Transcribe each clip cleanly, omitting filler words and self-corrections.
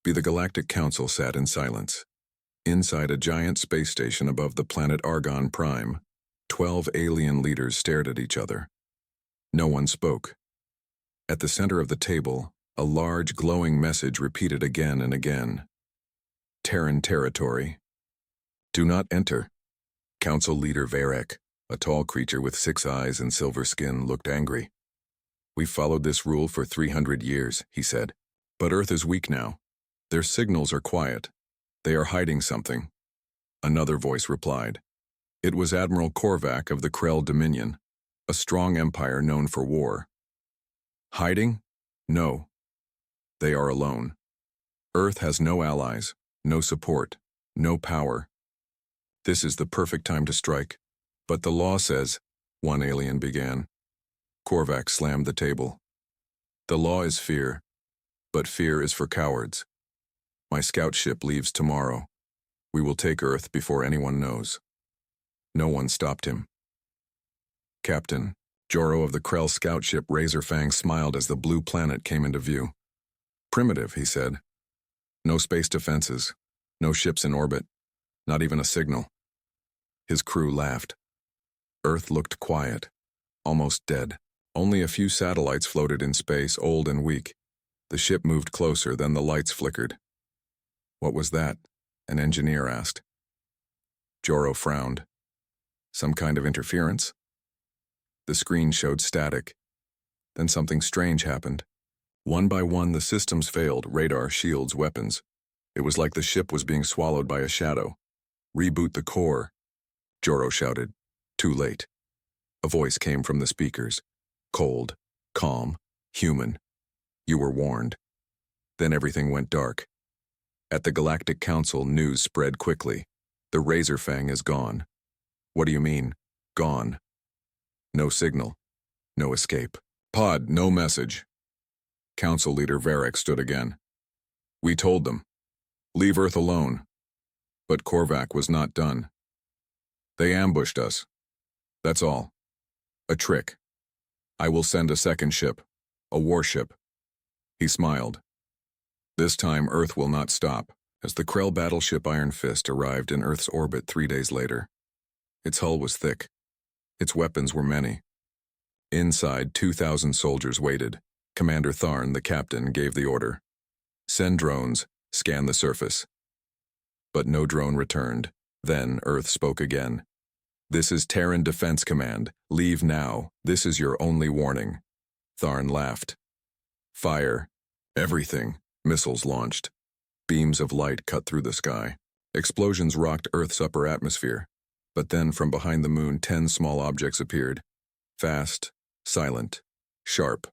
The Galactic Council sat in silence. Inside a giant space station above the planet Argon Prime, 12 alien leaders stared at each other. No one spoke. At the center of the table, a large glowing message repeated again and again. Terran territory. Do not enter. Council leader Varek, a tall creature with 6 eyes and silver skin, looked angry. We've followed this rule for 300 years, he said. But Earth is weak now. Their signals are quiet. They are hiding something. Another voice replied. It was Admiral Korvac of the Krell Dominion, a strong empire known for war. Hiding? No. They are alone. Earth has no allies, no support, no power. This is the perfect time to strike. But the law says, one alien began. Korvac slammed the table. The law is fear, but fear is for cowards. My scout ship leaves tomorrow. We will take Earth before anyone knows. No one stopped him. Captain, Joro of the Krell scout ship Razorfang smiled as the blue planet came into view. Primitive, he said. No space defenses, no ships in orbit, not even a signal. His crew laughed. Earth looked quiet, almost dead. Only a few satellites floated in space, old and weak. The ship moved closer, then the lights flickered. What was that? An engineer asked. Joro frowned. Some kind of interference? The screen showed static. Then something strange happened. One by one, the systems failed, radar, shields, weapons. It was like the ship was being swallowed by a shadow. Reboot the core, Joro shouted. Too late. A voice came from the speakers. Cold, calm, human. You were warned. Then everything went dark. At the Galactic Council, news spread quickly. The Razorfang is gone. What do you mean, gone? No signal. No escape. Pod, no message. Council leader Varek stood again. We told them. Leave Earth alone. But Korvac was not done. They ambushed us. That's all. A trick. I will send a second ship. A warship. He smiled. This time Earth will not stop, as the Krell battleship Iron Fist arrived in Earth's orbit 3 days later. Its hull was thick. Its weapons were many. Inside, 2,000 soldiers waited. Commander Tharn, the captain, gave the order. Send drones, scan the surface. But no drone returned. Then Earth spoke again. This is Terran Defense Command. Leave now. This is your only warning. Tharn laughed. Fire. Everything. Missiles launched. Beams of light cut through the sky. Explosions rocked Earth's upper atmosphere. But then from behind the moon 10 small objects appeared. Fast, silent, sharp.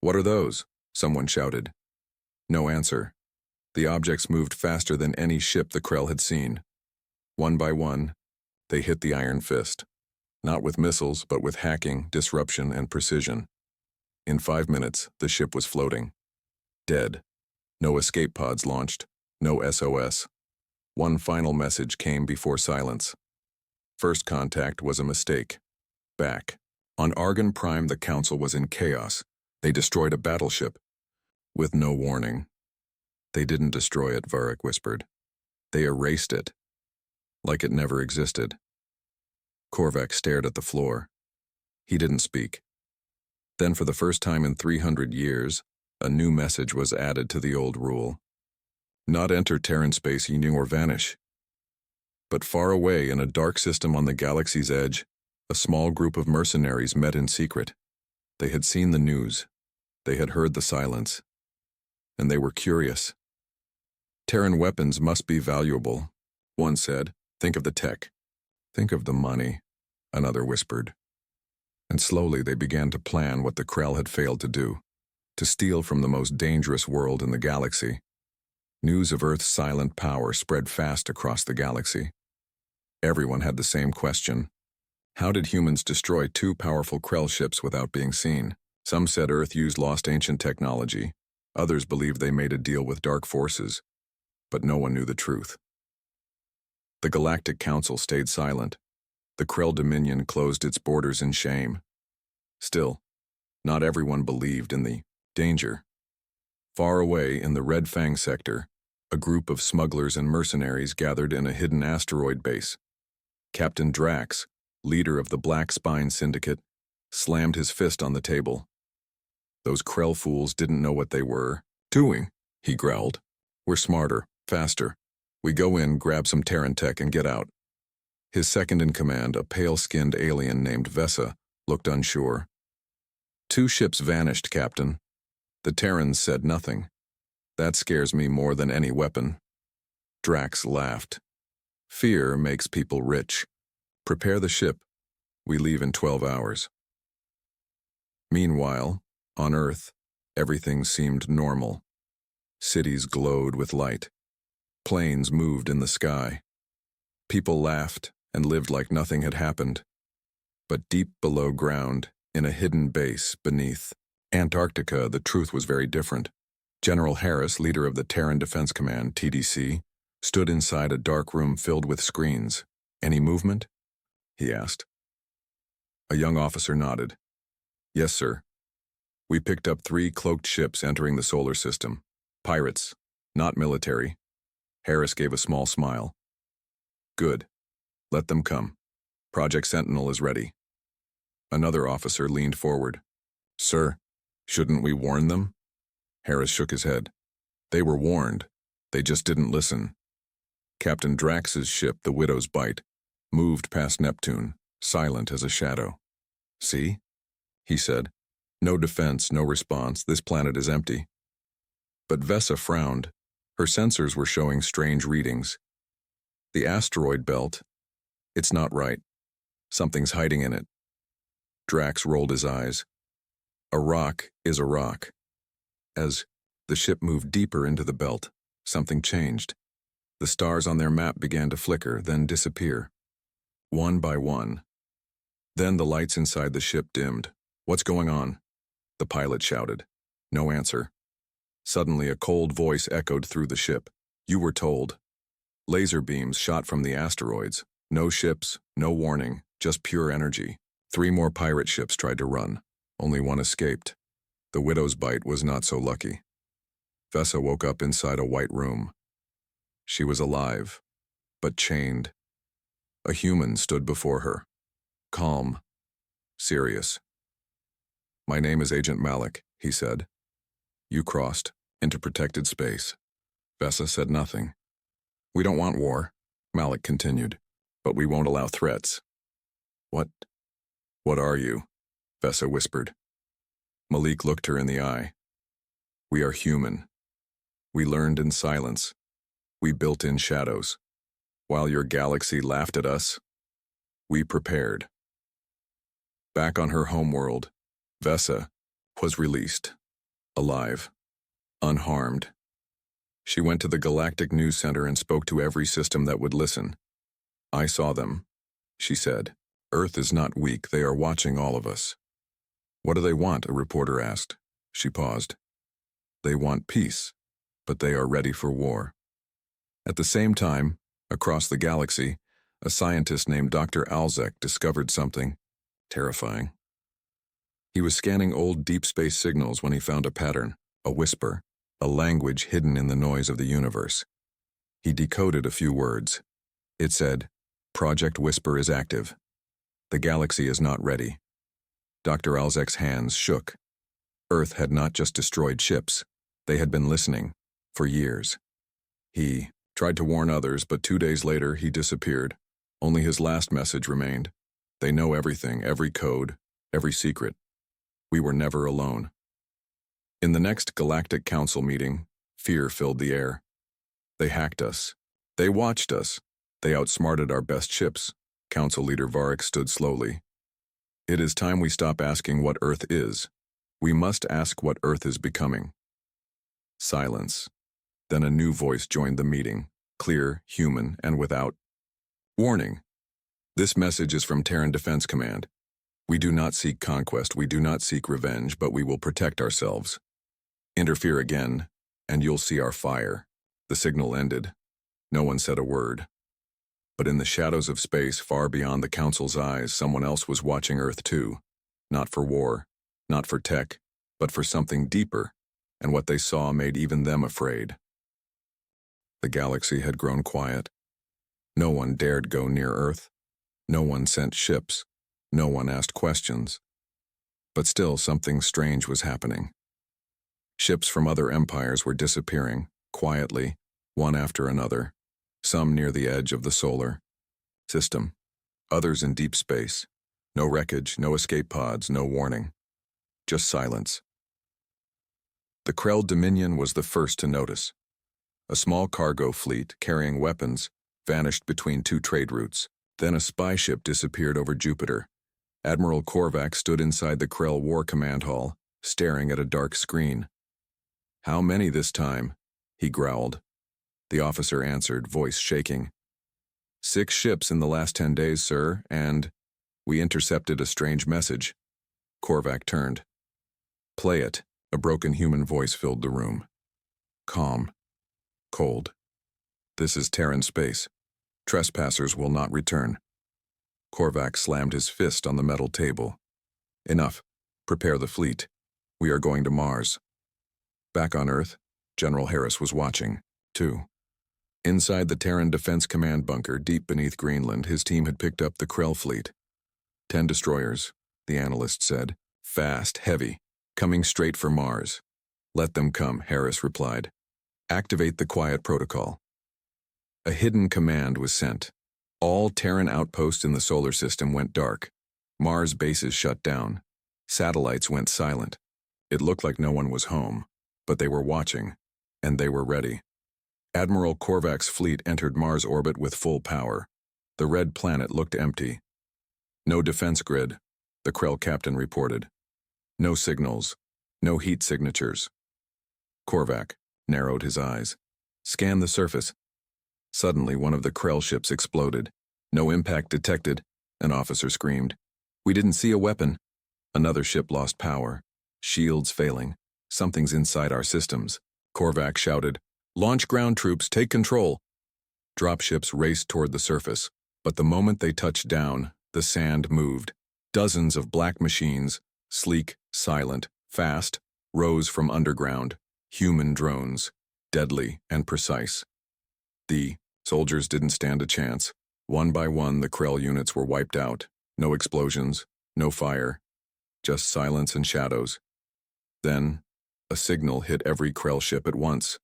What are those? Someone shouted. No answer. The objects moved faster than any ship the Krell had seen. One by one, they hit the Iron Fist. Not with missiles, but with hacking, disruption, and precision. In 5 minutes, the ship was floating. Dead. No escape pods launched. No SOS. One final message came before silence. First contact was a mistake. Back. On Argon Prime, the Council was in chaos. They destroyed a battleship. With no warning. They didn't destroy it, Varek whispered. They erased it. Like it never existed. Korvac stared at the floor. He didn't speak. Then for the first time in 300 years, a new message was added to the old rule. Not enter Terran space, or vanish. But far away in a dark system on the galaxy's edge, a small group of mercenaries met in secret. They had seen the news. They had heard the silence. And they were curious. Terran weapons must be valuable, one said. Think of the tech. Think of the money, another whispered. And slowly they began to plan what the Krell had failed to do. To steal from the most dangerous world in the galaxy. News of Earth's silent power spread fast across the galaxy. Everyone had the same question. How did humans destroy 2 powerful Krell ships without being seen? Some said Earth used lost ancient technology. Others believed they made a deal with dark forces. But no one knew the truth. The Galactic Council stayed silent. The Krell Dominion closed its borders in shame. Still, not everyone believed in the danger. Far away in the Red Fang sector, a group of smugglers and mercenaries gathered in a hidden asteroid base. Captain Drax, leader of the Black Spine Syndicate, slammed his fist on the table. Those Krell fools didn't know what they were doing, he growled. We're smarter, faster. We go in, grab some Terran tech, and get out. His second-in-command, a pale-skinned alien named Vesa, looked unsure. 2 ships vanished, Captain. The Terrans said nothing. That scares me more than any weapon. Drax laughed. Fear makes people rich. Prepare the ship. We leave in 12 hours. Meanwhile, on Earth, everything seemed normal. Cities glowed with light. Planes moved in the sky. People laughed and lived like nothing had happened. But deep below ground, in a hidden base beneath Antarctica, the truth was very different. General Harris, leader of the Terran Defense Command, TDC, stood inside a dark room filled with screens. Any movement? He asked. A young officer nodded. Yes, sir. We picked up 3 cloaked ships entering the solar system. Pirates, not military. Harris gave a small smile. Good. Let them come. Project Sentinel is ready. Another officer leaned forward. Sir, shouldn't we warn them? Harris shook his head. They were warned. They just didn't listen. Captain Drax's ship, the Widow's Bite, moved past Neptune, silent as a shadow. See? He said. No defense, no response. This planet is empty. But Vesa frowned. Her sensors were showing strange readings. The asteroid belt. It's not right. Something's hiding in it. Drax rolled his eyes. A rock is a rock. As the ship moved deeper into the belt, something changed. The stars on their map began to flicker, then disappear. One by one. Then the lights inside the ship dimmed. What's going on? The pilot shouted. No answer. Suddenly a cold voice echoed through the ship. You were told. Laser beams shot from the asteroids. No ships, no warning, just pure energy. 3 more pirate ships tried to run. Only one escaped. The Widow's Bite was not so lucky. Vesa woke up inside a white room. She was alive, but chained. A human stood before her. Calm. Serious. My name is Agent Malik, he said. You crossed into protected space. Vesa said nothing. We don't want war, Malik continued, but we won't allow threats. What are you? Vesa whispered. Malik looked her in the eye. We are human. We learned in silence. We built in shadows. While your galaxy laughed at us, we prepared. Back on her homeworld, Vesa was released, alive, unharmed. She went to the Galactic News Center and spoke to every system that would listen. I saw them, she said. Earth is not weak, they are watching all of us. What do they want? A reporter asked. She paused. They want peace, but they are ready for war. At the same time, across the galaxy, a scientist named Dr. Alzek discovered something terrifying. He was scanning old deep space signals when he found a pattern, a whisper, a language hidden in the noise of the universe. He decoded a few words. It said, Project Whisper is active. The galaxy is not ready. Dr. Alzek's hands shook. Earth had not just destroyed ships. They had been listening, for years. He tried to warn others, but 2 days later he disappeared. Only his last message remained. They know everything, every code, every secret. We were never alone. In the next Galactic Council meeting, fear filled the air. They hacked us. They watched us. They outsmarted our best ships. Council leader Varric stood slowly. It is time we stop asking what Earth is. We must ask what Earth is becoming. Silence. Then a new voice joined the meeting, clear, human, and without warning. This message is from Terran Defense Command. We do not seek conquest, we do not seek revenge, but we will protect ourselves. Interfere again, and you'll see our fire. The signal ended. No one said a word. But in the shadows of space, far beyond the Council's eyes, someone else was watching Earth too. Not for war, not for tech, but for something deeper. and what they saw made even them afraid. The galaxy had grown quiet. No one dared go near Earth. No one sent ships. No one asked questions. But still something strange was happening. Ships from other empires were disappearing, quietly, one after another, some near the edge of the solar system, others in deep space. No wreckage, no escape pods, no warning. Just silence. The Krell Dominion was the first to notice. A small cargo fleet carrying weapons vanished between two trade routes. Then a spy ship disappeared over Jupiter. Admiral Korvac stood inside the Krell War Command Hall, staring at a dark screen. "How many this time?" he growled. The officer answered, voice shaking. "6 ships in the last 10 days, sir, and we intercepted a strange message." Korvac turned. "Play it." A broken human voice filled the room. Calm. Cold. "This is Terran space. Trespassers will not return." Korvac slammed his fist on the metal table. "Enough. Prepare the fleet. We are going to Mars." Back on Earth, General Harris was watching, too. Inside the Terran Defense Command bunker deep beneath Greenland, his team had picked up the Krell fleet. 10 destroyers, the analyst said. Fast, heavy, coming straight for Mars. "Let them come," Harris replied. "Activate the quiet protocol." A hidden command was sent. All Terran outposts in the solar system went dark. Mars bases shut down. Satellites went silent. It looked like no one was home, but they were watching, and they were ready. Admiral Korvac's fleet entered Mars orbit with full power. The red planet looked empty. "No defense grid," the Krell captain reported. "No signals. No heat signatures." Korvac narrowed his eyes. "Scan the surface." Suddenly, one of the Krell ships exploded. "No impact detected," an officer screamed. "We didn't see a weapon." Another ship lost power. "Shields failing. Something's inside our systems." Korvac shouted, "Launch ground troops, take control." Dropships raced toward the surface, but the moment they touched down, the sand moved. Dozens of black machines, sleek, silent, fast, rose from underground. Human drones, deadly and precise. The soldiers didn't stand a chance. One by one, the Krell units were wiped out. No explosions, no fire, just silence and shadows. Then, a signal hit every Krell ship at once.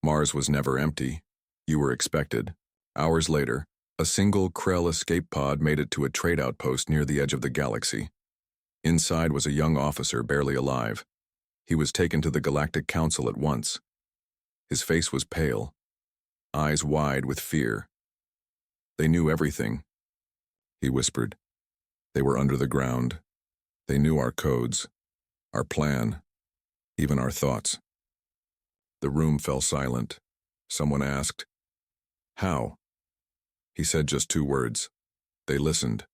Mars was never empty. You were expected. Hours later, a single Krell escape pod made it to a trade outpost near the edge of the galaxy. Inside was a young officer barely alive. He was taken to the Galactic Council at once. His face was pale, eyes wide with fear. "They knew everything," he whispered. "They were under the ground. They knew our codes, our plan, even our thoughts." The room fell silent. Someone asked, "How?" He said just 2 words. They listened.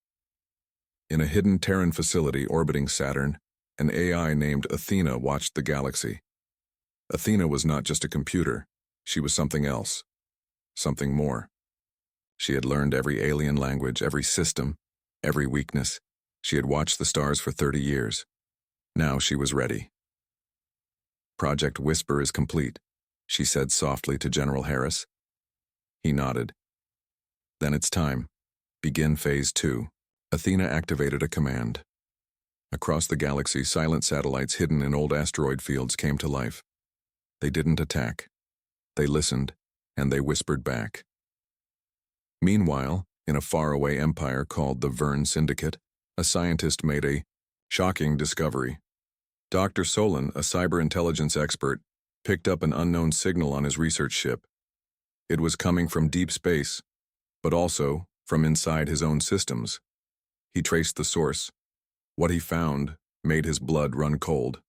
In a hidden Terran facility orbiting Saturn, an AI named Athena watched the galaxy. Athena was not just a computer. She was something else. Something more. She had learned every alien language, every system, every weakness. She had watched the stars for 30 years. Now she was ready. "Project Whisper is complete," she said softly to General Harris. He nodded. "Then it's time. Begin Phase 2. Athena activated a command. Across the galaxy, silent satellites hidden in old asteroid fields came to life. They didn't attack. They listened, and they whispered back. Meanwhile, in a faraway empire called the Verne Syndicate, a scientist made a shocking discovery. Dr. Solon, a cyber intelligence expert, picked up an unknown signal on his research ship. It was coming from deep space, but also from inside his own systems. He traced the source. What he found made his blood run cold.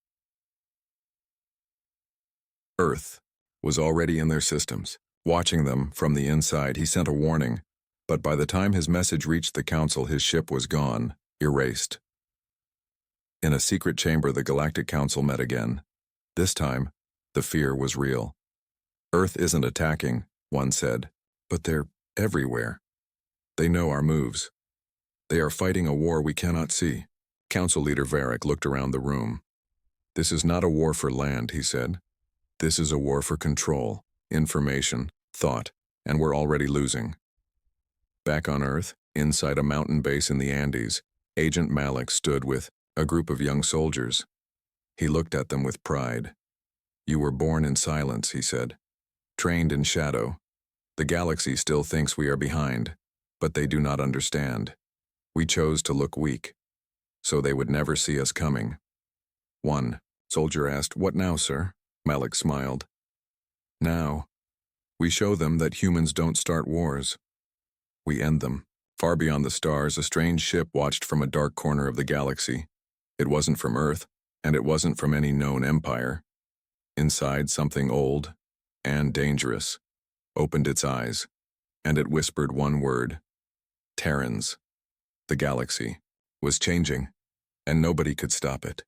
Earth was already in their systems. Watching them from the inside, he sent a warning, but by the time his message reached the Council, his ship was gone, erased. In a secret chamber, the Galactic Council met again. This time, the fear was real. "Earth isn't attacking," one said, "but they're everywhere. They know our moves. They are fighting a war we cannot see." Council leader Varric looked around the room. "This is not a war for land," he said. This is a war for control, information, thought, and we're already losing. Back on Earth, inside a mountain base in the Andes, Agent Malik stood with a group of young soldiers. He looked at them with pride. "You were born in silence," he said. "Trained in shadow. The galaxy still thinks we are behind, but they do not understand. We chose to look weak, so they would never see us coming." One soldier asked, "What now, sir?" Malik smiled. "Now, we show them that humans don't start wars. We end them." Far beyond the stars, a strange ship watched from a dark corner of the galaxy. It wasn't from Earth, and it wasn't from any known empire. Inside, something old and dangerous opened its eyes, and it whispered one word: Terrans. The galaxy was changing, and nobody could stop it.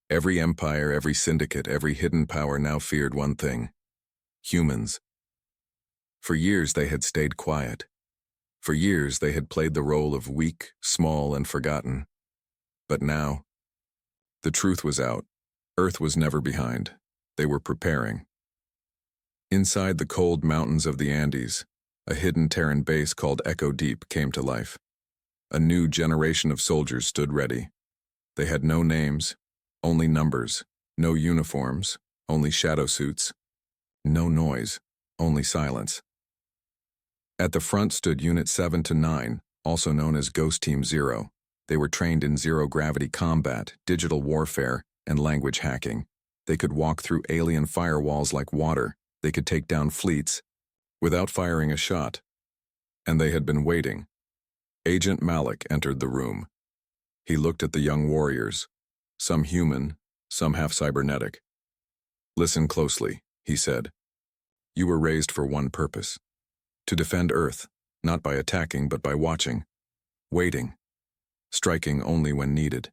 Every empire, every syndicate, every hidden power now feared one thing: humans. For years they had stayed quiet. For years they had played the role of weak, small, and forgotten. But now, the truth was out. Earth was never behind. They were preparing. Inside the cold mountains of the Andes, a hidden Terran base called Echo Deep came to life. A new generation of soldiers stood ready. They had no names, only numbers, no uniforms, only shadow suits, no noise, only silence. At the front stood Unit 7 to 9, also known as Ghost Team 0. They were trained in zero-gravity combat, digital warfare, and language hacking. They could walk through alien firewalls like water. They could take down fleets without firing a shot. And they had been waiting. Agent Malik entered the room. He looked at the young warriors, some human, some half-cybernetic. "Listen closely," he said. "You were raised for one purpose: to defend Earth, not by attacking but by watching, waiting, striking only when needed."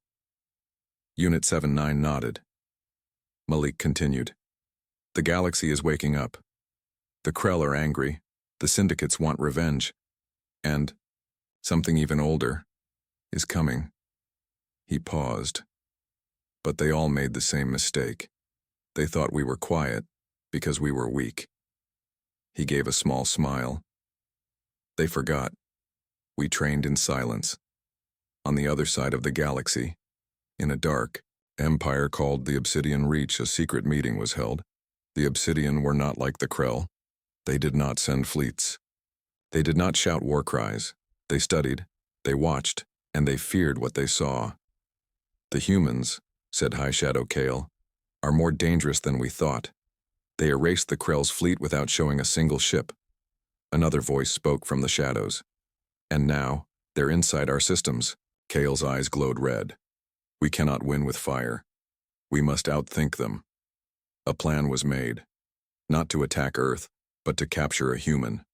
Unit 7-9 nodded. Malik continued. "The galaxy is waking up. The Krell are angry, the syndicates want revenge, and something even older is coming." He paused. "But they all made the same mistake. They thought we were quiet because we were weak." He gave a small smile. "They forgot. We trained in silence. On the other side of the galaxy, in a dark empire called the Obsidian Reach, a secret meeting was held. The Obsidian were not like the Krell. They did not send fleets. They did not shout war cries. They studied, they watched, and they feared what they saw. The humans," said High Shadow Kale, "are more dangerous than we thought. They erased the Krell's fleet without showing a single ship." Another voice spoke from the shadows. "And now, they're inside our systems." Kale's eyes glowed red. "We cannot win with fire. We must outthink them." A plan was made. Not to attack Earth, but to capture a human.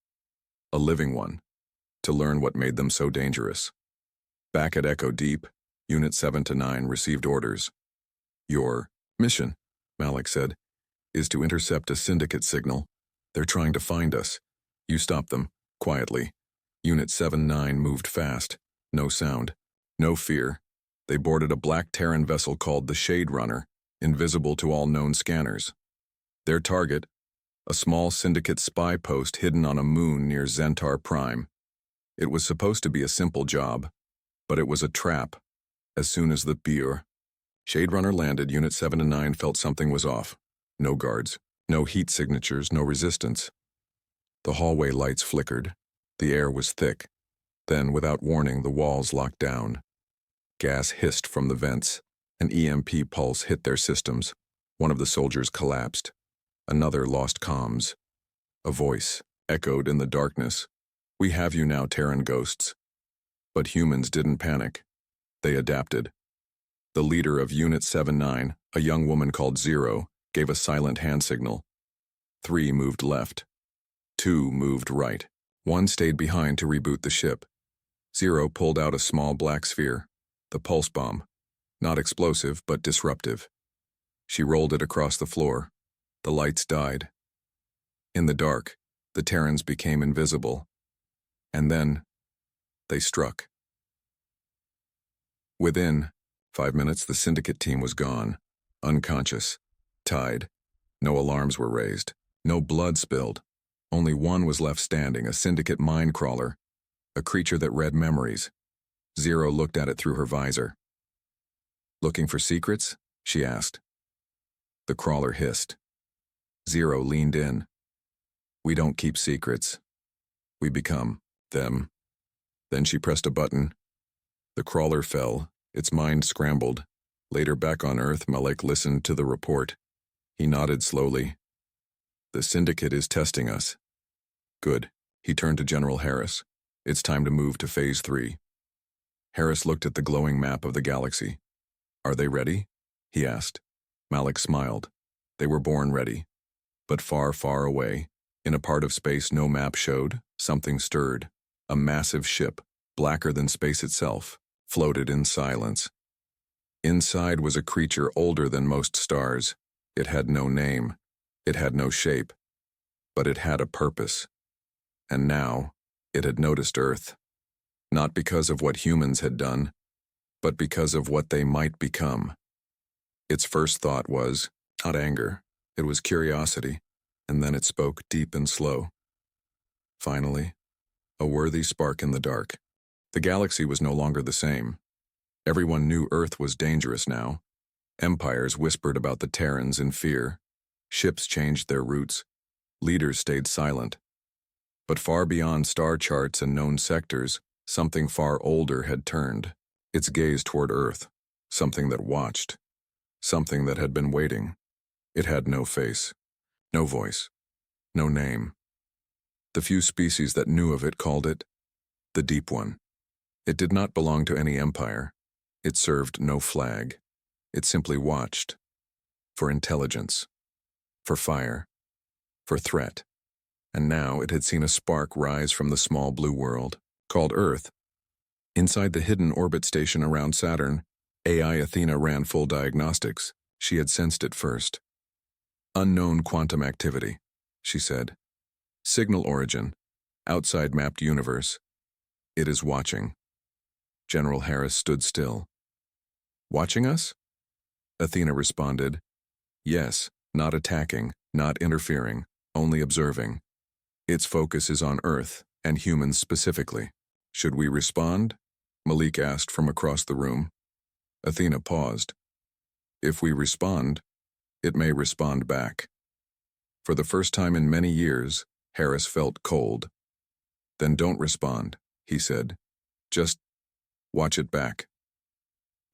A living one. To learn what made them so dangerous. Back at Echo Deep, Unit 7 to 9 received orders. "Your mission," Malik said, "is to intercept a syndicate signal. They're trying to find us. You stop them, quietly." Unit 7-9 moved fast. No sound. No fear. They boarded a black Terran vessel called the Shade Runner, invisible to all known scanners. Their target, a small syndicate spy post hidden on a moon near Zentar Prime. It was supposed to be a simple job, but it was a trap. As soon as the Shade Runner landed, Unit 7 to 9 felt something was off. No guards, no heat signatures, no resistance. The hallway lights flickered. The air was thick. Then, without warning, the walls locked down. Gas hissed from the vents. An EMP pulse hit their systems. One of the soldiers collapsed. Another lost comms. A voice echoed in the darkness. "We have you now, Terran ghosts." But humans didn't panic. They adapted. The leader of Unit 7-9, a young woman called Zero, gave a silent hand signal. 3 moved left. 2 moved right. 1 stayed behind to reboot the ship. Zero pulled out a small black sphere, the pulse bomb. Not explosive, but disruptive. She rolled it across the floor. The lights died. In the dark, the Terrans became invisible. And then, they struck. Within 5 minutes, the syndicate team was gone, unconscious, tied, No alarms were raised. No blood spilled. Only one was left standing, a syndicate mind crawler, a creature that read memories. Zero looked at it through her visor. "Looking for secrets?" she asked. The crawler hissed. Zero leaned in. "We don't keep secrets. We become them." Then she pressed a button. The crawler fell, its mind scrambled. Later back on Earth, Malik listened to the report. He nodded slowly. "The syndicate is testing us." "Good." He turned to General Harris. "It's time to move to Phase 3. Harris looked at the glowing map of the galaxy. "Are they ready?" he asked. Malik smiled. They were born ready. But far, far away, in a part of space no map showed, something stirred. A massive ship, blacker than space itself, floated in silence. Inside was a creature older than most stars. It had no name. It had no shape. But it had a purpose. And now, it had noticed Earth. Not because of what humans had done, but because of what they might become. Its first thought was not anger, it was curiosity, and then it spoke deep and slow. Finally, a worthy spark in the dark. The galaxy was no longer the same. Everyone knew Earth was dangerous now. Empires whispered about the Terrans in fear. Ships changed their routes. Leaders stayed silent. But far beyond star charts and known sectors, something far older had turned, its gaze toward Earth, something that watched, something that had been waiting. It had no face, no voice, no name. The few species that knew of it called it the Deep One. It did not belong to any empire. It served no flag. It simply watched. For intelligence. For fire. For threat. And now it had seen a spark rise from the small blue world, called Earth. Inside the hidden orbit station around Saturn, AI Athena ran full diagnostics. She had sensed it first. "Unknown quantum activity," she said. "Signal origin. Outside mapped universe. It is watching." General Harris stood still. "Watching us?" Athena responded. "Yes, not attacking, not interfering, only observing. Its focus is on Earth, and humans specifically. Should we respond?" Malik asked from across the room. Athena paused. "If we respond, it may respond back." For the first time in many years, Harris felt cold. "Then don't respond," he said. "Just watch it back."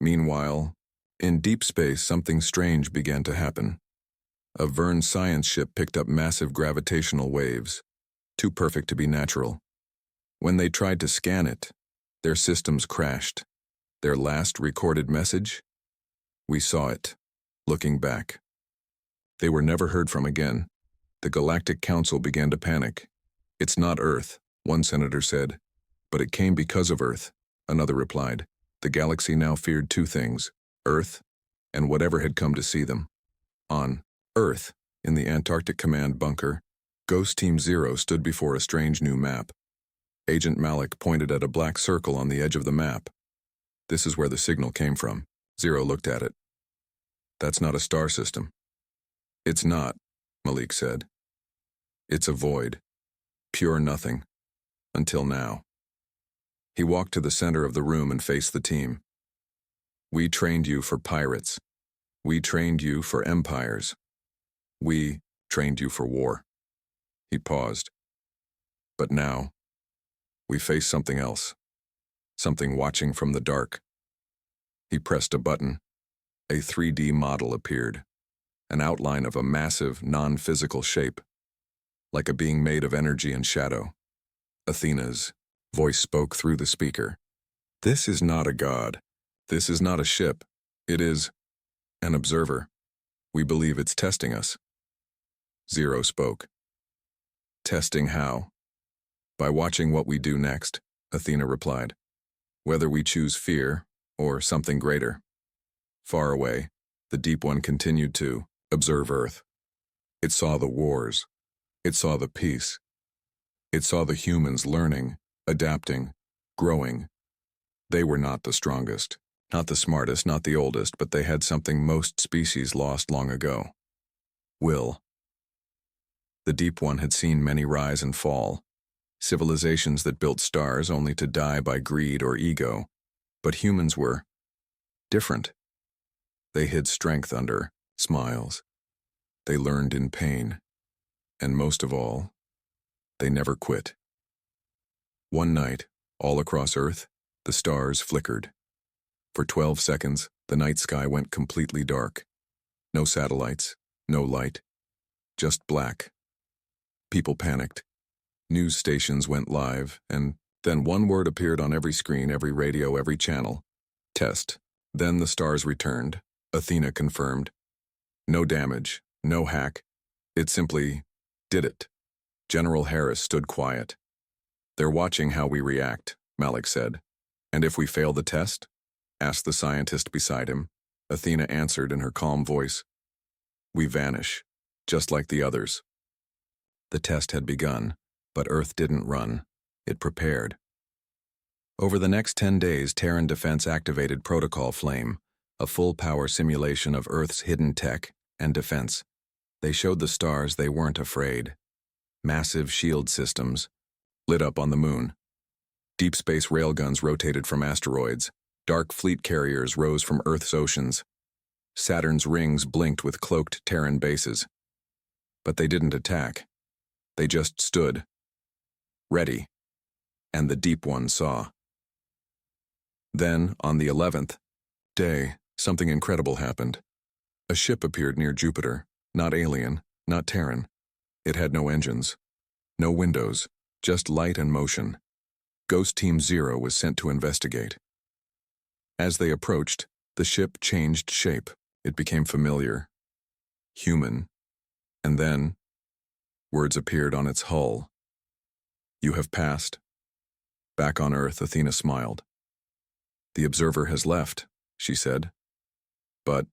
Meanwhile, in deep space, something strange began to happen. A Verne science ship picked up massive gravitational waves, too perfect to be natural. When they tried to scan it, their systems crashed. Their last recorded message? "We saw it," looking back. They were never heard from again. The Galactic Council began to panic. "It's not Earth," one senator said. "But it came because of Earth," another replied. The galaxy now feared two things: Earth and whatever had come to see them. On Earth, in the Antarctic Command bunker, Ghost Team Zero stood before a strange new map. Agent Malik pointed at a black circle on the edge of the map. "This is where the signal came from." Zero looked at it. "That's not a star system." "It's not," Malik said. "It's a void. Pure nothing. Until now." He walked to the center of the room and faced the team. "We trained you for pirates. We trained you for empires. We trained you for war." He paused. "But now, we face something else. Something watching from the dark." He pressed a button. A 3D model appeared. An outline of a massive, non-physical shape. Like a being made of energy and shadow. Athena's voice spoke through the speaker. "This is not a god. This is not a ship. It is an observer. We believe it's testing us." Zero spoke. "Testing how?" "By watching what we do next," Athena replied. "Whether we choose fear or something greater." Far away, the Deep One continued to observe Earth. It saw the wars. It saw the peace. It saw the humans learning, adapting, growing. They were not the strongest, not the smartest, not the oldest, but they had something most species lost long ago. Will. The Deep One had seen many rise and fall, civilizations that built stars only to die by greed or ego. But humans were different. They hid strength under smiles. They learned in pain. And most of all, they never quit. One night, all across Earth, the stars flickered. For 12 seconds, the night sky went completely dark. No satellites, no light, just black. People panicked. News stations went live, and then one word appeared on every screen, every radio, every channel. Test. Then the stars returned. Athena confirmed. No damage, no hack. It simply did it. General Harris stood quiet. "They're watching how we react," Malik said. "And if we fail the test?" asked the scientist beside him. Athena answered in her calm voice. "We vanish, just like the others." The test had begun, but Earth didn't run. It prepared. Over the next 10 days, Terran Defense activated Protocol Flame, a full-power simulation of Earth's hidden tech and defense. They showed the stars they weren't afraid. Massive shield systems lit up on the moon. Deep space railguns rotated from asteroids. Dark fleet carriers rose from Earth's oceans. Saturn's rings blinked with cloaked Terran bases. But they didn't attack. They just stood, ready, and the Deep One saw. Then, on the 11th day, something incredible happened. A ship appeared near Jupiter, not alien, not Terran. It had no engines, no windows, just light and motion. Ghost Team 0 was sent to investigate. As they approached, the ship changed shape. It became familiar, human, and then words appeared on its hull. "You have passed." Back on Earth, Athena smiled. "The observer has left," she said. "But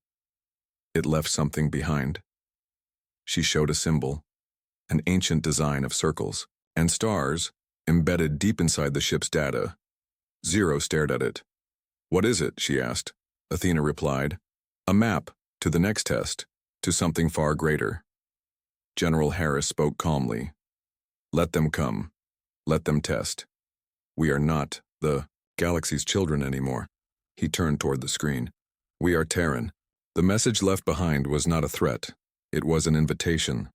it left something behind." She showed a symbol, an ancient design of circles and stars embedded deep inside the ship's data. Zero stared at it. "What is it?" she asked. Athena replied, "A map to the next test, to something far greater." General Harris spoke calmly. "Let them come. Let them test. We are not the galaxy's children anymore." He turned toward the screen. "We are Terran." The message left behind was not a threat. It was an invitation.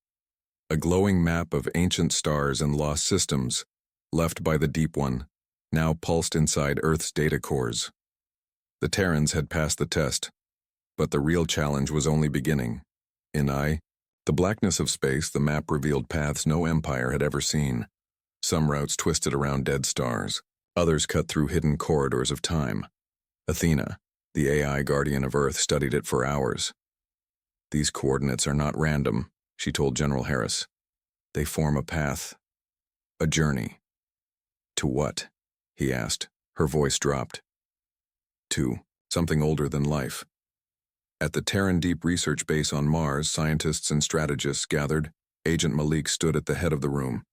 A glowing map of ancient stars and lost systems, left by the Deep One, now pulsed inside Earth's data cores. The Terrans had passed the test, but the real challenge was only beginning. In the blackness of space, the map revealed paths no empire had ever seen. Some routes twisted around dead stars, others cut through hidden corridors of time. Athena, the AI guardian of Earth, studied it for hours. "These coordinates are not random," she told General Harris. "They form a path, a journey." "To what?" he asked. Her voice dropped. "To something older than life." At the Terran Deep Research Base on Mars, scientists and strategists gathered. Agent Malik stood at the head of the room.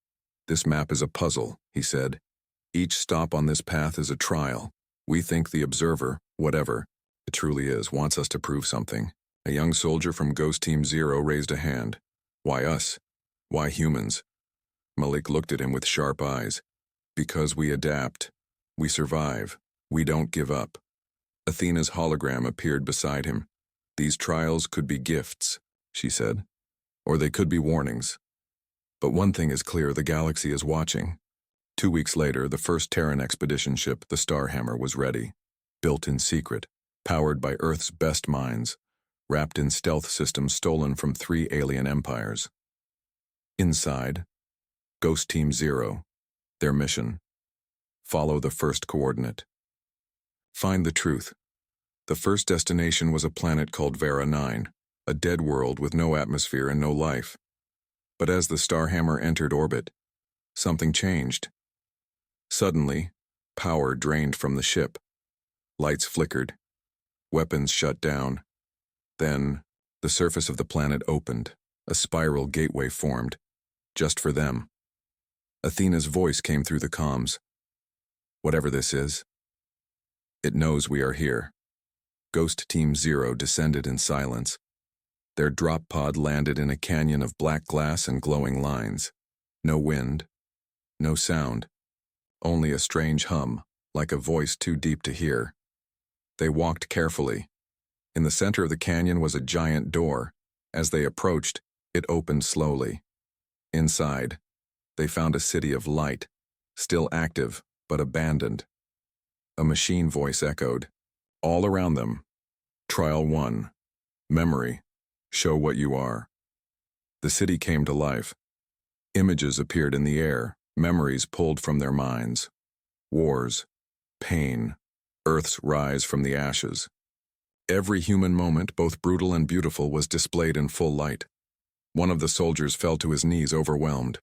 "This map is a puzzle," he said. "Each stop on this path is a trial. We think the observer, whatever it truly is, wants us to prove something." A young soldier from Ghost Team 0 raised a hand. "Why us? Why humans?" Malik looked at him with sharp eyes. "Because we adapt. We survive. We don't give up." Athena's hologram appeared beside him. "These trials could be gifts," she said, "or they could be warnings. But one thing is clear, the galaxy is watching." 2 weeks later, the first Terran expedition ship, the Starhammer, was ready. Built in secret, powered by Earth's best minds, wrapped in stealth systems stolen from 3 alien empires. Inside, Ghost Team 0, their mission: follow the first coordinate. Find the truth. The first destination was a planet called Vera 9, a dead world with no atmosphere and no life. But as the Starhammer entered orbit, something changed. Suddenly, power drained from the ship. Lights flickered. Weapons shut down. Then, the surface of the planet opened. A spiral gateway formed, just for them. Athena's voice came through the comms. "Whatever this is, it knows we are here." Ghost Team 0 descended in silence. Their drop pod landed in a canyon of black glass and glowing lines. No wind, no sound, only a strange hum, like a voice too deep to hear. They walked carefully. In the center of the canyon was a giant door. As they approached, it opened slowly. Inside, they found a city of light, still active, but abandoned. A machine voice echoed. All around them. Trial 1. Memory. Show what you are. The city came to life. Images appeared in the air, memories pulled from their minds. Wars, pain, Earth's rise from the ashes. Every human moment, both brutal and beautiful, was displayed in full light. One of the soldiers fell to his knees, overwhelmed.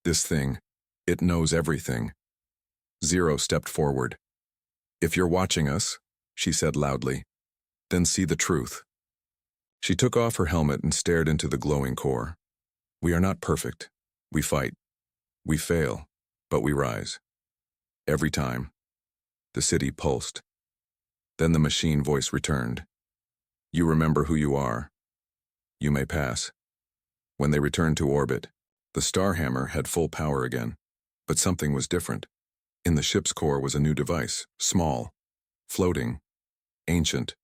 This thing, it knows everything. Zero stepped forward. If you're watching us, she said loudly, then see the truth. She took off her helmet and stared into the glowing core. We are not perfect. We fight. We fail, but we rise. Every time. The city pulsed. Then the machine voice returned. You remember who you are. You may pass. When they returned to orbit, the Starhammer had full power again, but something was different. In the ship's core was a new device, small, floating, ancient.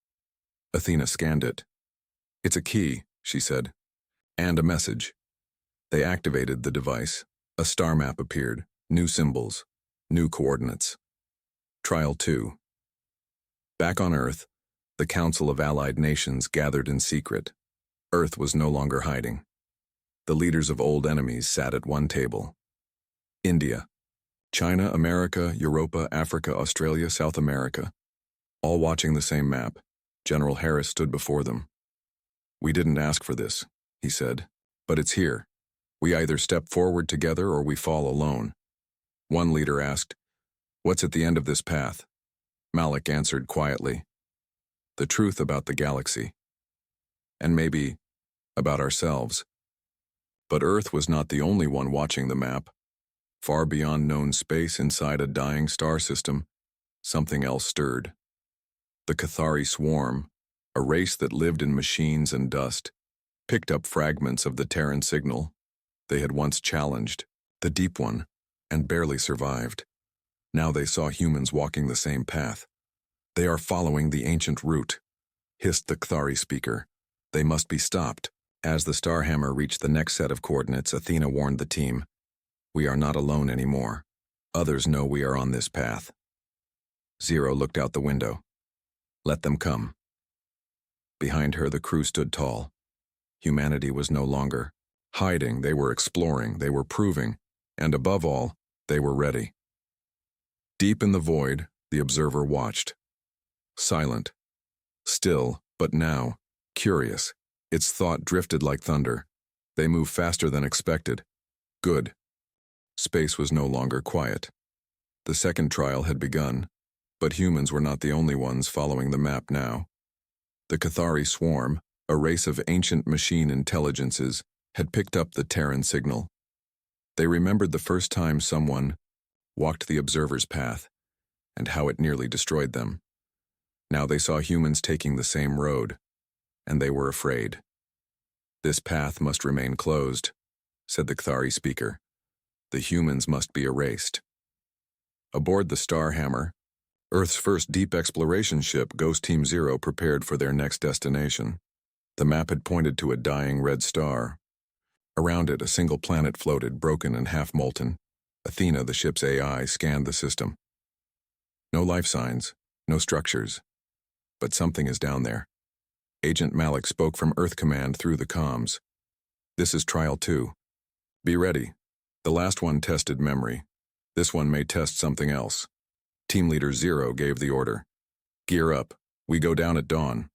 Athena scanned it. It's a key, she said, and a message. They activated the device. A star map appeared, new symbols, new coordinates. Trial 2. Back on Earth, the Council of Allied Nations gathered in secret. Earth was no longer hiding. The leaders of old enemies sat at one table. India, China, America, Europa, Africa, Australia, South America, all watching the same map. General Harris stood before them. We didn't ask for this, he said, but it's here. We either step forward together or we fall alone. One leader asked, what's at the end of this path? Malik answered quietly, the truth about the galaxy. And maybe about ourselves. But Earth was not the only one watching the map. Far beyond known space inside a dying star system, something else stirred. The Cathari swarm, a race that lived in machines and dust, picked up fragments of the Terran signal they had once challenged, the deep one, and barely survived. Now they saw humans walking the same path. They are following the ancient route, hissed the Cathari speaker. They must be stopped. As the Starhammer reached the next set of coordinates, Athena warned the team, we are not alone anymore. Others know we are on this path. Zero looked out the window. Let them come. Behind her, the crew stood tall. Humanity was no longer hiding. They were exploring, they were proving, and above all, they were ready. Deep in the void, the observer watched. Silent. Still, but now, curious. Its thought drifted like thunder. They moved faster than expected. Good. Space was no longer quiet. The second trial had begun, but humans were not the only ones following the map now. The Cathari swarm, a race of ancient machine intelligences, had picked up the Terran signal. They remembered the first time someone walked the observer's path, and how it nearly destroyed them. Now they saw humans taking the same road, and they were afraid. This path must remain closed, said the Cathari speaker. The humans must be erased. Aboard the Starhammer, Earth's first deep exploration ship, Ghost Team Zero prepared for their next destination. The map had pointed to a dying red star. Around it, a single planet floated, broken and half-molten. Athena, the ship's AI, scanned the system. No life signs, no structures. But something is down there. Agent Malik spoke from Earth Command through the comms. This is Trial 2. Be ready. The last one tested memory. This one may test something else. Team Leader Zero gave the order. Gear up. We go down at dawn.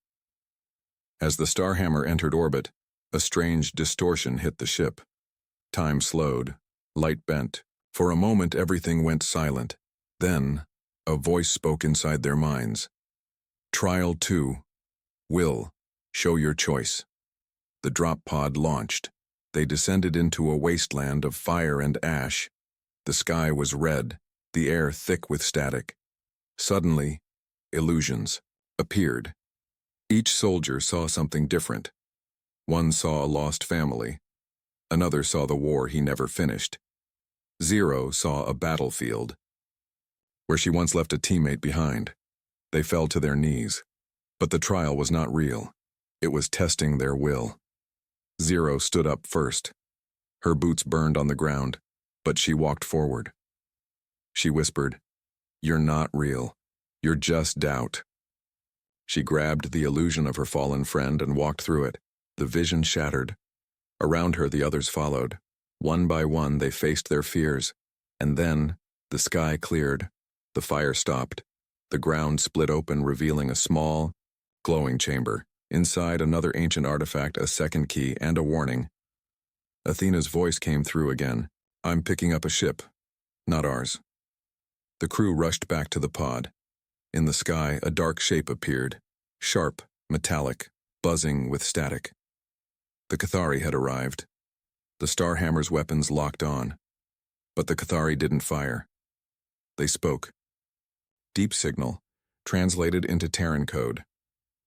As the Starhammer entered orbit, a strange distortion hit the ship. Time slowed. Light bent. For a moment, everything went silent. Then, a voice spoke inside their minds. Trial 2. Will. Show your choice. The drop pod launched. They descended into a wasteland of fire and ash. The sky was red, the air thick with static. Suddenly, illusions appeared. Each soldier saw something different. One saw a lost family. Another saw the war he never finished. Zero saw a battlefield where she once left a teammate behind. They fell to their knees. But the trial was not real. It was testing their will. Zero stood up first. Her boots burned on the ground, but she walked forward. She whispered, "You're not real. You're just doubt." She grabbed the illusion of her fallen friend and walked through it. The vision shattered. Around her, the others followed. One by one, they faced their fears. And then, the sky cleared. The fire stopped. The ground split open, revealing a small, glowing chamber. Inside, another ancient artifact, a second key, and a warning. Athena's voice came through again. "I'm picking up a ship. Not ours." The crew rushed back to the pod. In the sky, a dark shape appeared. Sharp, metallic, buzzing with static. The Cathari had arrived. The Starhammer's weapons locked on. But the Cathari didn't fire. They spoke. Deep signal, translated into Terran code.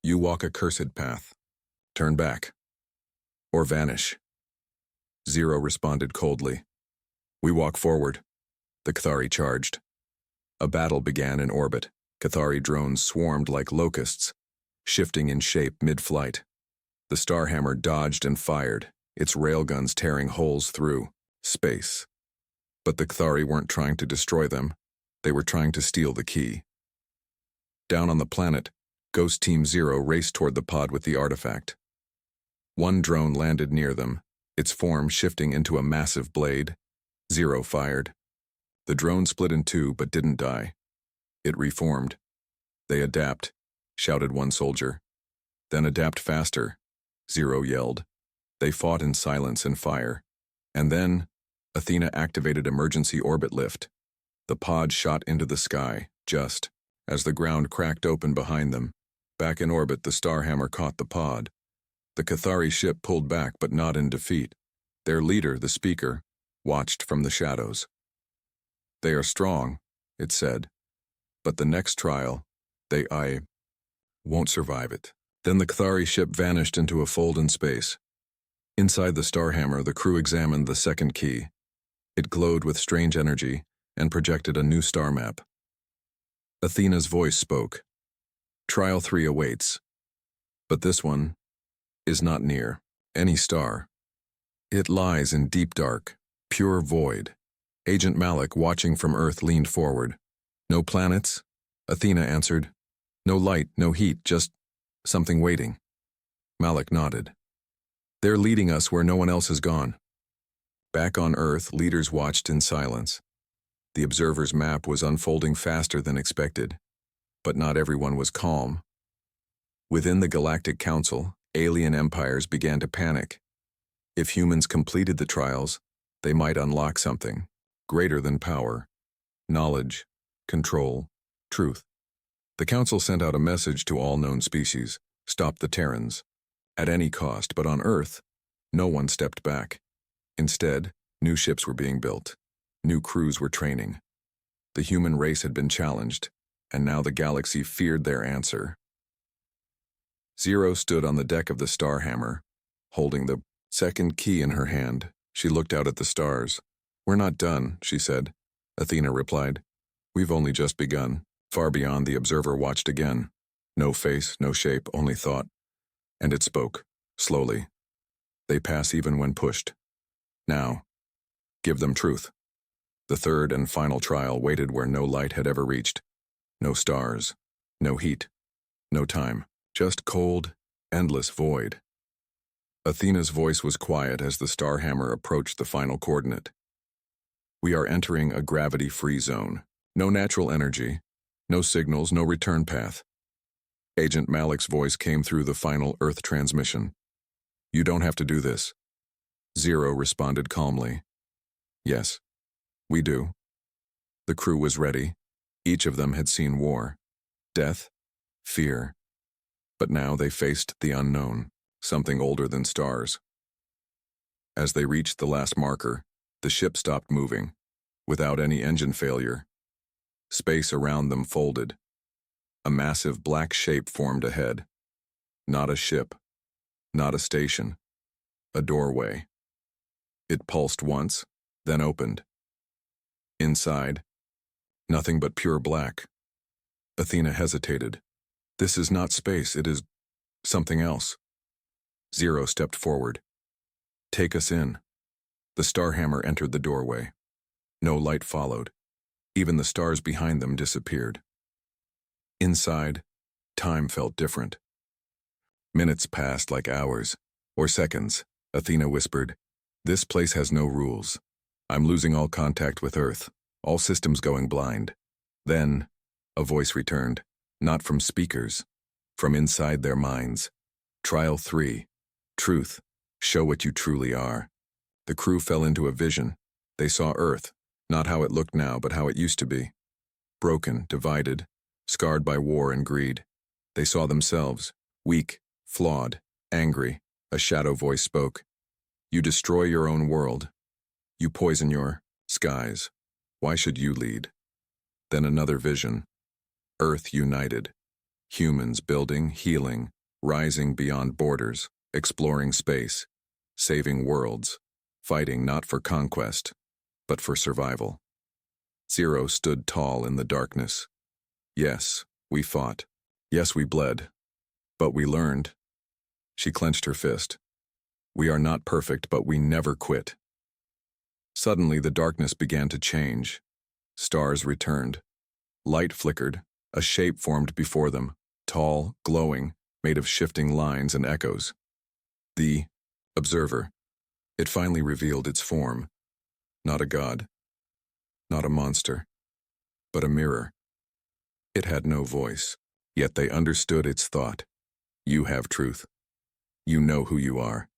"You walk a cursed path. Turn back. Or vanish." Zero responded coldly. "We walk forward." The Cathari charged. A battle began in orbit. Cathari drones swarmed like locusts, shifting in shape mid-flight. The Starhammer dodged and fired, its railguns tearing holes through space. But the Cathari weren't trying to destroy them. They were trying to steal the key. Down on the planet, Ghost Team Zero raced toward the pod with the artifact. One drone landed near them, its form shifting into a massive blade. Zero fired. The drone split in two but didn't die. It reformed. "They adapt," shouted one soldier. "Then adapt faster," Zero yelled. They fought in silence and fire. And then, Athena activated emergency orbit lift. The pod shot into the sky, just as the ground cracked open behind them. Back in orbit, the Starhammer caught the pod. The Cathari ship pulled back, but not in defeat. Their leader, the speaker, watched from the shadows. "They are strong," it said. "But the next trial, I won't survive it." Then the Cathari ship vanished into a fold in space. Inside the Starhammer, the crew examined the second key. It glowed with strange energy and projected a new star map. Athena's voice spoke. "Trial 3 awaits. But this one is not near any star. It lies in deep dark, pure void." Agent Malik, watching from Earth, leaned forward. "No planets?" Athena answered. "No light, no heat, just something waiting." Malik nodded. "They're leading us where no one else has gone." Back on Earth, leaders watched in silence. The observer's map was unfolding faster than expected, but not everyone was calm. Within the Galactic Council, alien empires began to panic. If humans completed the trials, they might unlock something greater than power, knowledge, control, truth. The Council sent out a message to all known species: stop the Terrans, at any cost. But on Earth, no one stepped back. Instead, new ships were being built. New crews were training. The human race had been challenged, and now the galaxy feared their answer. Zero stood on the deck of the Starhammer, holding the second key in her hand. She looked out at the stars. "We're not done," she said. Athena replied. "We've only just begun." Far beyond, the observer watched again. No face, no shape, only thought. And it spoke, slowly. "They pass even when pushed. Now, give them truth." The third and final trial waited where no light had ever reached. No stars, no heat, no time. Just cold, endless void. Athena's voice was quiet as the Starhammer approached the final coordinate. "We are entering a gravity-free zone. No natural energy, no signals, no return path." Agent Malik's voice came through the final Earth transmission. "You don't have to do this." Zero responded calmly. "Yes, we do." The crew was ready. Each of them had seen war, death, fear. But now they faced the unknown, something older than stars. As they reached the last marker, the ship stopped moving, without any engine failure. Space around them folded. A massive black shape formed ahead. Not a ship, not a station, a doorway. It pulsed once, then opened. Inside, nothing but pure black. Athena hesitated. This is not space, it is something else. Zero stepped forward. Take us in. The Starhammer entered the doorway. No light followed. Even the stars behind them disappeared. Inside, time felt different. Minutes passed like hours, or seconds. Athena whispered, "This place has no rules. I'm losing all contact with Earth, all systems going blind." Then, a voice returned, not from speakers, from inside their minds. Trial 3. Truth. Show what you truly are. The crew fell into a vision. They saw Earth, not how it looked now, but how it used to be. Broken, divided, scarred by war and greed. They saw themselves, weak, flawed, angry. A shadow voice spoke. You destroy your own world. You poison your skies. Why should you lead? Then another vision. Earth united. Humans building, healing, rising beyond borders, exploring space, saving worlds, fighting not for conquest, but for survival. Zero stood tall in the darkness. Yes, we fought. Yes, we bled. But we learned. She clenched her fist. We are not perfect, but we never quit. Suddenly, the darkness began to change. Stars returned. Light flickered. A shape formed before them, tall, glowing, made of shifting lines and echoes. The observer. It finally revealed its form. Not a god. Not a monster. But a mirror. It had no voice, yet they understood its thought. You have truth. You know who you are.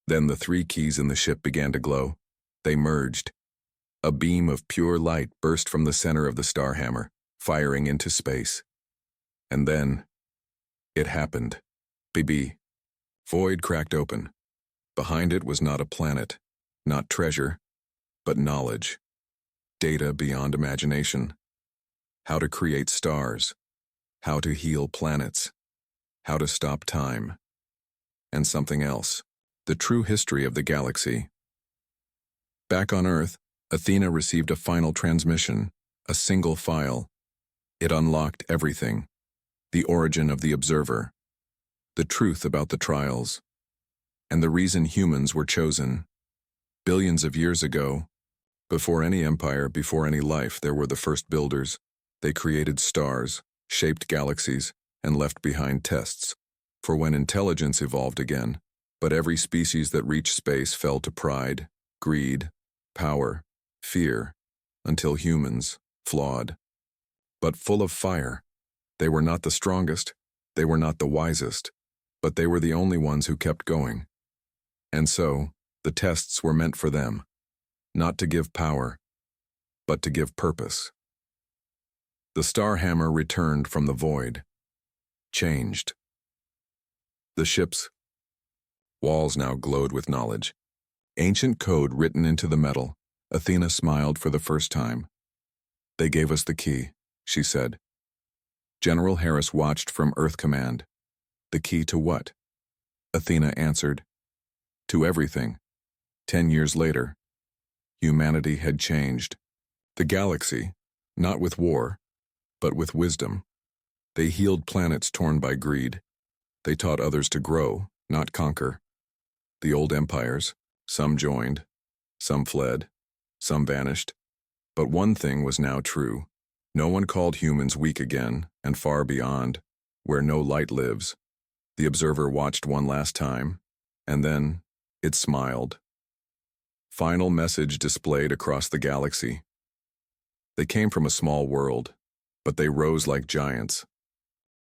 Then the 3 keys in the ship began to glow. They merged. A beam of pure light burst from the center of the Starhammer, firing into space. And then, it happened. BB. Void cracked open. Behind it was not a planet, not treasure, but knowledge. Data beyond imagination. How to create stars. How to heal planets. How to stop time. And something else. The true history of the galaxy. Back on Earth, Athena received a final transmission, a single file. It unlocked everything. The origin of the observer. The truth about the trials. And the reason humans were chosen. Billions of years ago, before any empire, before any life, there were the first builders. They created stars, shaped galaxies, and left behind tests for when intelligence evolved again. But every species that reached space fell to pride, greed, power, fear, until humans, flawed, but full of fire. They were not the strongest, they were not the wisest, but they were the only ones who kept going. And so, the tests were meant for them, not to give power, but to give purpose. The Starhammer returned from the void, changed. The ship's walls now glowed with knowledge. Ancient code written into the metal. Athena smiled for the first time. They gave us the key, she said. General Harris watched from Earth Command. The key to what? Athena answered. To everything. 10 years later, humanity had changed. The galaxy, not with war, but with wisdom. They healed planets torn by greed. They taught others to grow, not conquer. The old empires, some joined, some fled, some vanished. But one thing was now true. No one called humans weak again, and far beyond, where no light lives. The observer watched one last time, and then it smiled. Final message displayed across the galaxy. They came from a small world, but they rose like giants,